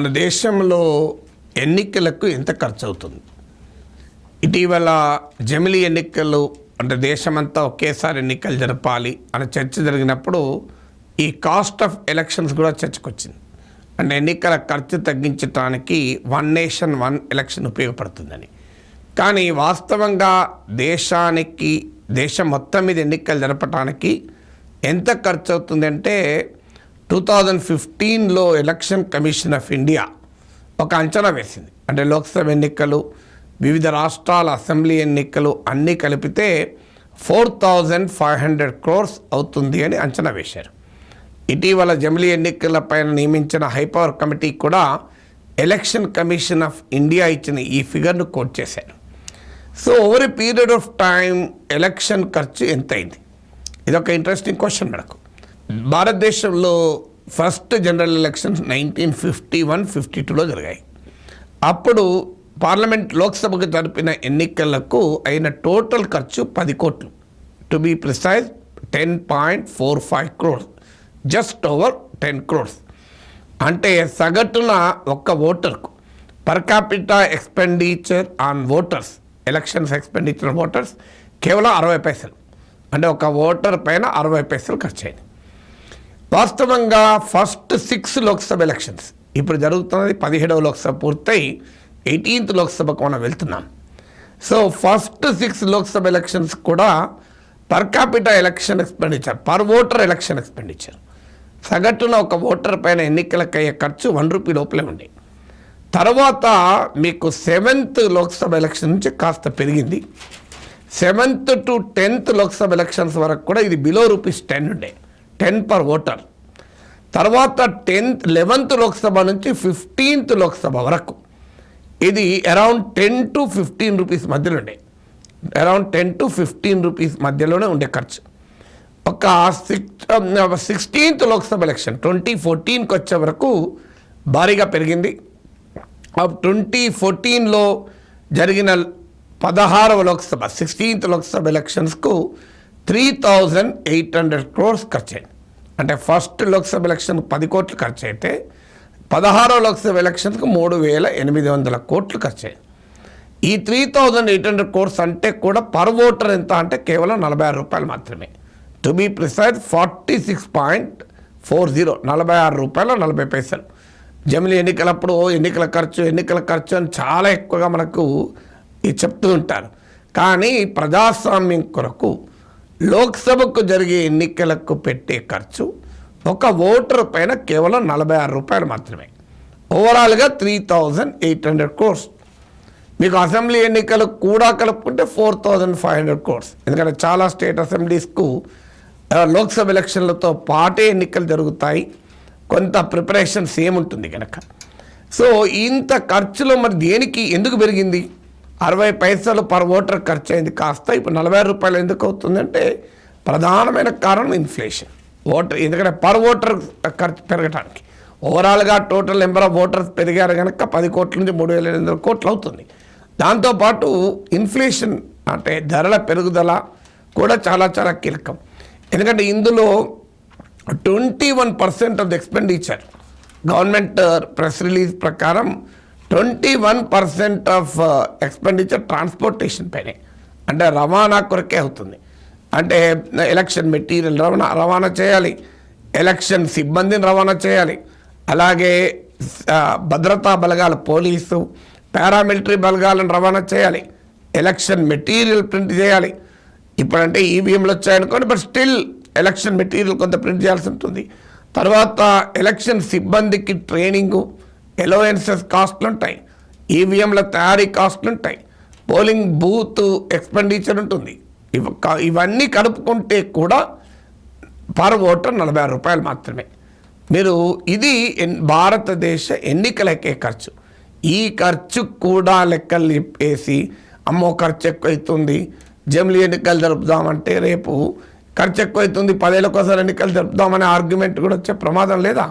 మన దేశంలో ఎన్నికలకు ఎంత ఖర్చు అవుతుంది? ఇటీవల జమిలీ ఎన్నికలు అంటే దేశమంతా ఒకేసారి ఎన్నికలు జరపాలి అనే చర్చ జరిగినప్పుడు ఈ కాస్ట్ ఆఫ్ ఎలక్షన్స్ కూడా చర్చకొచ్చింది. అంటే ఎన్నికల ఖర్చు తగ్గించడానికి వన్ నేషన్ వన్ ఎలక్షన్ ఉపయోగపడుతుందని. కానీ వాస్తవంగా దేశం మొత్తం మీద ఎన్నికలు జరపడానికి ఎంత ఖర్చు అవుతుందంటే 2015లో ఎలక్షన్ కమిషన్ ఆఫ్ ఇండియా ఒక అంచనా వేసింది. అంటే లోక్సభ ఎన్నికలు, వివిధ రాష్ట్రాల అసెంబ్లీ ఎన్నికలు అన్నీ కలిపితే 4,500 crores అవుతుంది అని అంచనా వేశారు. ఇటీవల జమిలీ ఎన్నికలపైన నియమించిన హైపవర్ కమిటీ కూడా ఎలక్షన్ కమిషన్ ఆఫ్ ఇండియా ఇచ్చిన ఈ ఫిగర్ను కోట్ చేశారు. So over a period of time election ఖర్చు ఎంత అయింది? ఇదొక ఇంట్రెస్టింగ్ క్వశ్చన్ మనకు. భారతదేశంలో ఫస్ట్ జనరల్ ఎలక్షన్స్ 1951-52లో జరిగాయి. అప్పుడు పార్లమెంట్ లోక్సభకు జరిపిన ఎన్నికలకు అయిన టోటల్ ఖర్చు 10 కోట్లు, to be precise 10.45 crores, just over 10 crores. అంటే సగటున ఒక్క ఓటర్కు per capital expenditure on voters, elections expenditure voters కేవలం 60 పైసలు. అంటే ఒక ఓటర్ పైన 60 పైసలు ఖర్చు అయింది. వాస్తవంగా ఫస్ట్ 6 లోక్సభ ఎలక్షన్స్, ఇప్పుడు జరుగుతున్నది 17వ లోక్సభ పూర్తయి 18th లోక్సభకు మనం వెళ్తున్నాం. సో ఫస్ట్ 6 లోక్సభ ఎలక్షన్స్ కూడా per capital election expenditure, per voter election expenditure సగటున ఒక ఓటర్ పైన ఎన్నికలకు అయ్యే ఖర్చు 1 రూపీ లోపలే ఉండే. తర్వాత మీకు 7th లోక్సభ ఎలక్షన్ నుంచి కాస్త పెరిగింది. 7th to 10th Lok Sabha elections వరకు కూడా ఇది బిలో ₹10 ఉండే, 10 per ఓటర్. తర్వాత 11th లోక్సభ నుంచి 15th లోక్సభ వరకు ఇది అరౌండ్ 10 to 15 రూపీస్ మధ్యలో ఉండే, అరౌండ్ 10 to 15 రూపీస్ మధ్యలోనే ఉండే ఖర్చు. ఒక 16th లోక్సభ ఎలక్షన్ 2014కి వచ్చే వరకు భారీగా పెరిగింది. 2014లో జరిగిన 16వ లోక్సభ 16th లోక్సభ ఎలక్షన్స్కు 3,800 crores ఖర్చు అయింది. అంటే ఫస్ట్ లోక్సభ ఎలక్షన్ 10 కోట్లు ఖర్చు అయితే 16వ లోక్సభ ఎలక్షన్స్కు 3,800 కోట్లు ఖర్చు అయింది. ఈ 3,800 crores అంటే కూడా పర్ ఓటర్ ఎంత అంటే కేవలం ₹46 మాత్రమే, టు బీ ప్రిసైజ్ 46.40, ₹46.40. జమిలీ ఎన్నికలప్పుడు ఎన్నికల ఖర్చు అని చాలా ఎక్కువగా మనకు చెప్తూ ఉంటారు. కానీ ప్రజాస్వామ్యం కొరకు లోక్సభకు జరిగే ఎన్నికలకు పెట్టే ఖర్చు ఒక ఓటర్ పైన కేవలం ₹46 మాత్రమే. ఓవరాల్గా 3,800 crores. మీకు అసెంబ్లీ ఎన్నికలు కూడా కలుపుకుంటే 4,500 crores. ఎందుకంటే చాలా స్టేట్ అసెంబ్లీస్కు లోక్సభ ఎలక్షన్లతో పాటే ఎన్నికలు జరుగుతాయి, కొంత ప్రిపరేషన్ సేమ్ ఉంటుంది కనుక. సో ఇంత ఖర్చులో మరి దేనికి ఎందుకు పెరిగింది? 60 పైసలు పర్ ఓటర్ ఖర్చు అయింది కాస్త ఇప్పుడు ₹46 ఎందుకు అవుతుందంటే ప్రధానమైన కారణం ఇన్ఫ్లేషన్. ఎందుకంటే పర్ ఓటర్ ఖర్చు పెరగడానికి ఓవరాల్గా టోటల్ నెంబర్ ఆఫ్ ఓటర్స్ పెరిగారు కనుక 10 కోట్ల నుంచి 3,800 కోట్లు అవుతుంది. దాంతోపాటు ఇన్ఫ్లేషన్ అంటే ధరల పెరుగుదల కూడా చాలా కీలకం. ఎందుకంటే ఇందులో 21% of the expenditure, government press release ప్రకారం 21% ఆఫ్ ఎక్స్పెండిచర్ ట్రాన్స్పోర్టేషన్ పైనే, అంటే రవాణా కొరకే అవుతుంది. అంటే ఎలక్షన్ మెటీరియల్ రవాణా చేయాలి, ఎలక్షన్ సిబ్బందిని రవాణా చేయాలి, అలాగే భద్రతా బలగాల పోలీసు పారామిలిటరీ బలగాలను రవాణా చేయాలి, ఎలక్షన్ మెటీరియల్ ప్రింట్ చేయాలి. ఇప్పుడంటే ఈవీఎంలు వచ్చాయనుకోండి, బట్ స్టిల్ ఎలక్షన్ మెటీరియల్ కొంత ప్రింట్ చేయాల్సి ఉంటుంది. తర్వాత ఎలక్షన్ సిబ్బందికి ట్రైనింగు, ఎలోవెన్సెస్ కాస్ట్లు ఉంటాయి, ఈవీఎంల తయారీ కాస్ట్లు ఉంటాయి, పోలింగ్ బూత్ ఎక్స్పెండిచర్ ఉంటుంది. ఇవన్నీ కలుపుకుంటే కూడా పర్ ఓటర్ ₹46 మాత్రమే. మీరు ఇది భారతదేశ ఎన్నికలకే ఖర్చు. ఈ ఖర్చు కూడా లెక్కలు వేసి అమ్మో ఖర్చు ఎక్కువైతుంది, జమిలీ ఎన్నికలు జరుపుదామంటే రేపు ఖర్చు ఎక్కువైతుంది, 10 ఏళ్ళకోసారి ఎన్నికలు జరుపుదామనే ఆర్గ్యుమెంట్ కూడా వచ్చే ప్రమాదం లేదా?